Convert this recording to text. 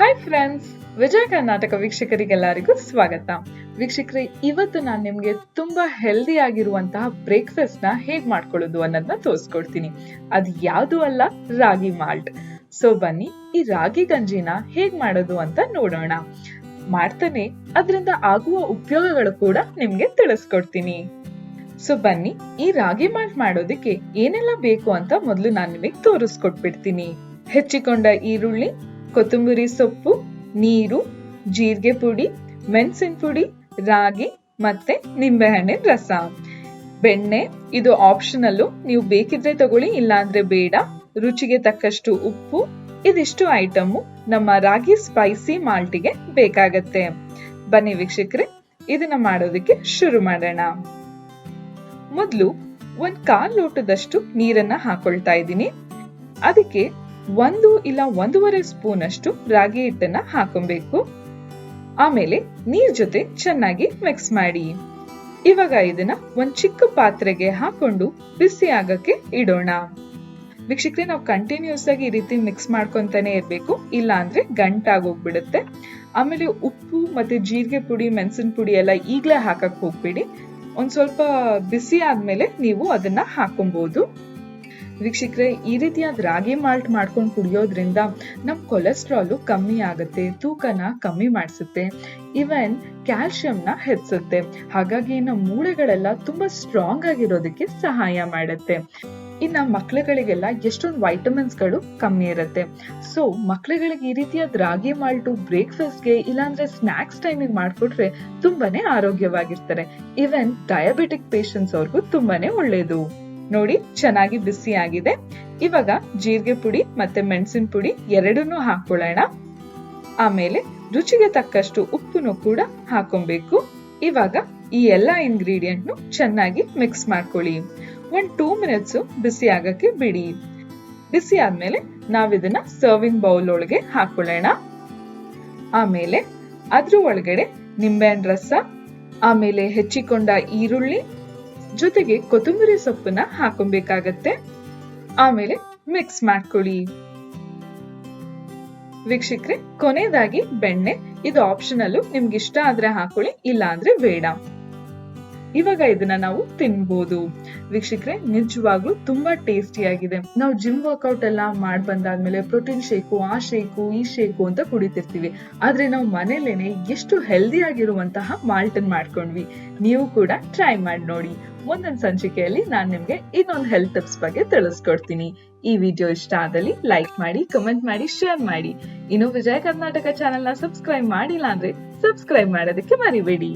Hi friends, Vijaya Karnataka ವೀಕ್ಷಕರಿಗೆಲ್ಲರಿಗೂ ಸ್ವಾಗತ. ವೀಕ್ಷಕರೇ, ಇವತ್ತು ನಾನು ನಿಮಗೆ ತುಂಬಾ ಹೆಲ್ದಿ ಆಗಿರುವಂತಹ ಬ್ರೇಕ್ಫಾಸ್ಟ್ ನ ಹೇಗ್ ಮಾಡ್ಕೊಳ್ಳೋದು ಅನ್ನೋದನ್ನ ತೋರಿಸ್ಕೊಡ್ತೀನಿ. ಅದು ಯಾವುದು ಅಲ್ಲ, ರಾಗಿ ಮಾಲ್ಟ್. ಸೊ ಬನ್ನಿ, ಈ ರಾಗಿ ಗಂಜಿನ ಹೇಗ್ ಮಾಡೋದು ಅಂತ ನೋಡೋಣ. ಮಾಡ್ತಾನೆ ಅದರಿಂದ ಆಗುವ ಉಪಯೋಗಗಳು ಕೂಡ ನಿಮ್ಗೆ ತಿಳಿಸ್ಕೊಡ್ತೀನಿ. ಸೊ ಬನ್ನಿ, ಈ ರಾಗಿ ಮಾಲ್ಟ್ ಮಾಡೋದಕ್ಕೆ ಏನೆಲ್ಲ ಬೇಕು ಅಂತ ಮೊದಲು ನಾನು ನಿಮಗೆ ತೋರಿಸ್ಕೊಟ್ಬಿಡ್ತೀನಿ. ಹೆಚ್ಚಿಕೊಂಡ ಈರುಳ್ಳಿ, ಕೊತ್ತಂಬರಿ ಸೊಪ್ಪು, ನೀರು, ಜೀರಿಗೆ ಪುಡಿ, ಮೆಣಸಿನ ಪುಡಿ, ರಾಗಿ ಮತ್ತೆ ನಿಂಬೆಹಣ್ಣಿನ ರಸ. ಬೆಣ್ಣೆ ಇದು ಆಪ್ಷನಲ್ಲು, ನೀವು ಬೇಕಿದ್ರೆ ತಗೊಳ್ಳಿ, ಇಲ್ಲಾಂದ್ರೆ ಬೇಡ. ರುಚಿಗೆ ತಕ್ಕಷ್ಟು ಉಪ್ಪು. ಇದಿಷ್ಟು ಐಟಮ್ ನಮ್ಮ ರಾಗಿ ಸ್ಪೈಸಿ ಮಾಲ್ಟಿಗೆ ಬೇಕಾಗತ್ತೆ. ಬನ್ನಿ ವೀಕ್ಷಕರೇ, ಇದನ್ನ ಮಾಡೋದಕ್ಕೆ ಶುರು ಮಾಡೋಣ. ಮೊದಲು 1/4 ಲೋಟದಷ್ಟು ನೀರನ್ನ ಹಾಕೊಳ್ತಾ ಇದ್ದೀನಿ. ಅದಕ್ಕೆ 1 ಇಲ್ಲ 1.5 ಸ್ಪೂನ್ ಅಷ್ಟು ರಾಗಿ ಹಿಟ್ಟನ್ನ ಹಾಕೊಬೇಕು. ಆಮೇಲೆ ನೀರ್ ಜೊತೆ ಚೆನ್ನಾಗಿ ಮಿಕ್ಸ್ ಮಾಡಿ. ಇವಾಗ ಇದನ್ನ ಒಂದ್ ಚಿಕ್ಕ ಪಾತ್ರೆಗೆ ಹಾಕೊಂಡು ಬಿಸಿ ಆಗಕ್ಕೆ ಇಡೋಣ. ವೀಕ್ಷಕರೇ, ನಾವು ಕಂಟಿನ್ಯೂಸ್ ಆಗಿ ಈ ರೀತಿ ಮಿಕ್ಸ್ ಮಾಡ್ಕೊಂತಾನೆ ಇರ್ಬೇಕು, ಇಲ್ಲ ಅಂದ್ರೆ ಗಂಟಾಗೋಗ್ಬಿಡುತ್ತೆ. ಆಮೇಲೆ ಉಪ್ಪು ಮತ್ತೆ ಜೀರಿಗೆ ಪುಡಿ, ಮೆಣಸಿನ ಪುಡಿ ಎಲ್ಲ ಈಗ್ಲೇ ಹಾಕಕ್ ಹೋಗ್ಬೇಡಿ. ಒಂದ್ ಸ್ವಲ್ಪ ಬಿಸಿ ಆದ್ಮೇಲೆ ನೀವು ಅದನ್ನ ಹಾಕೊಬಹುದು. ವೀಕ್ಷಕರೇ, ಈ ರೀತಿಯಾದ ರಾಗಿ ಮಾಲ್ಟ್ ಮಾಡ್ಕೊಂಡು ಕುಡಿಯೋದ್ರಿಂದ ನಮ್ ಕೊಲೆಸ್ಟ್ರಾಲ್ ಕಮ್ಮಿ ಆಗುತ್ತೆ, ತೂಕನ ಕಮ್ಮಿ ಮಾಡಿಸುತ್ತೆ, ಇವನ್ ಕ್ಯಾಲ್ಸಿಯಂನ ಹೆಚ್ಚುತ್ತೆ. ಹಾಗಾಗಿ ನಮ್ಮ ಮೂಳೆಗಳೆಲ್ಲ ತುಂಬಾ ಸ್ಟ್ರಾಂಗ್ ಆಗಿರೋದಕ್ಕೆ ಸಹಾಯ ಮಾಡುತ್ತೆ. ಇನ್ನ ಮಕ್ಳುಗಳಿಗೆಲ್ಲ ಎಷ್ಟೊಂದು ವೈಟಮಿನ್ಸ್ ಗಳು ಕಮ್ಮಿ ಇರುತ್ತೆ. ಸೊ ಮಕ್ಳುಗಳಿಗೆ ಈ ರೀತಿಯಾದ ರಾಗಿ ಮಾಲ್ಟು ಬ್ರೇಕ್ಫಾಸ್ಟ್ಗೆ ಇಲ್ಲಾಂದ್ರೆ ಸ್ನಾಕ್ಸ್ ಟೈಮಿಗೆ ಮಾಡ್ಕೊಟ್ರೆ ತುಂಬಾನೇ ಆರೋಗ್ಯವಾಗಿರ್ತಾರೆ. ಇವನ್ ಡಯಾಬಿಟಿಕ್ ಪೇಷಂಟ್ಸ್ ಅವ್ರಿಗೂ ತುಂಬಾನೇ ಒಳ್ಳೇದು. ನೋಡಿ, ಚೆನ್ನಾಗಿ ಬಿಸಿ ಆಗಿದೆ. ಇವಾಗ ಜೀರಿಗೆ ಪುಡಿ ಮತ್ತೆ ಮೆಣಸಿನ ಪುಡಿ ಎರಡನ್ನೂ ಹಾಕೊಳ್ಳೋಣ. ಆಮೇಲೆ ರುಚಿಗೆ ತಕ್ಕಷ್ಟು ಉಪ್ಪನ್ನು ಕೂಡ ಹಾಕೊಬೇಕು. ಇವಾಗ ಈ ಎಲ್ಲಾ ಇಂಗ್ರೀಡಿಯೆಂಟ್ ಚೆನ್ನಾಗಿ ಮಿಕ್ಸ್ ಮಾಡ್ಕೊಳ್ಳಿ. 2 ಮಿನಿಟ್ಸ್ ಬಿಸಿ ಆಗಕ್ಕೆ ಬಿಡಿ. ಬಿಸಿ ಆದ್ಮೇಲೆ ನಾವಿದನ್ನ ಸರ್ವಿಂಗ್ ಬೌಲ್ ಒಳಗೆ ಹಾಕೊಳ್ಳೋಣ. ಆಮೇಲೆ ಅದ್ರ ಒಳಗಡೆ ನಿಂಬೆಹಣ್ಣು ರಸ, ಆಮೇಲೆ ಹೆಚ್ಚಿಕೊಂಡ ಈರುಳ್ಳಿ ಜೊತೆಗೆ ಕೊತ್ತಂಬರಿ ಸೊಪ್ಪನ್ನ ಹಾಕೊಬೇಕಾಗತ್ತೆ. ಆಮೇಲೆ ಮಿಕ್ಸ್ ಮಾಡ್ಕೊಳ್ಳಿ. ವೀಕ್ಷಕರೇ, ಕೊನೆಯದಾಗಿ ಬೆಣ್ಣೆ, ಇದು ಆಪ್ಷನಲ್, ನಿಮ್ಗೆ ಇಷ್ಟ ಆದ್ರೆ ಹಾಕೊಳ್ಳಿ, ಇಲ್ಲ ಅಂದ್ರೆ ಬೇಡ. ಇವಾಗ ಇದನ್ನ ನಾವು ತಿನ್ಬಹುದು. ವೀಕ್ಷಕರೇ, ನಿಜವಾಗ್ಲೂ ತುಂಬಾ ಟೇಸ್ಟಿ ಆಗಿದೆ. ನಾವು ಜಿಮ್ ವರ್ಕೌಟ್ ಎಲ್ಲ ಮಾಡಿ ಬಂದಾದ್ಮೇಲೆ ಪ್ರೋಟೀನ್ ಶೇಕು, ಆ ಶೇಕು, ಈ ಶೇಕು ಅಂತ ಕುಡಿತಿರ್ತೀವಿ. ಆದ್ರೆ ನಾವು ಮನೇಲೇನೆ ಎಷ್ಟು ಹೆಲ್ದಿ ಆಗಿರುವಂತಹ ಮಾಲ್ಟನ್ ಮಾಡ್ಕೊಂಡ್ವಿ. ನೀವು ಕೂಡ ಟ್ರೈ ಮಾಡಿ ನೋಡಿ. ಮುಂದಿನ ಸಂಚಿಕೆಯಲ್ಲಿ ನಾನು ನಿಮ್ಗೆ ಇನ್ನೊಂದು ಹೆಲ್ತ್ ಟಿಪ್ಸ್ ಬಗ್ಗೆ ತಿಳಿಸ್ಕೊಡ್ತೀನಿ. ಈ ವಿಡಿಯೋ ಇಷ್ಟ ಆದಲ್ಲಿ ಲೈಕ್ ಮಾಡಿ, ಕಮೆಂಟ್ ಮಾಡಿ, ಶೇರ್ ಮಾಡಿ. ಇನ್ನು ವಿಜಯ ಕರ್ನಾಟಕ ಚಾನೆಲ್ ನ ಸಬ್ಸ್ಕ್ರೈಬ್ ಮಾಡಿಲ್ಲ ಅಂದ್ರೆ ಸಬ್ಸ್ಕ್ರೈಬ್ ಮಾಡೋದಕ್ಕೆ ಮರಿಬೇಡಿ.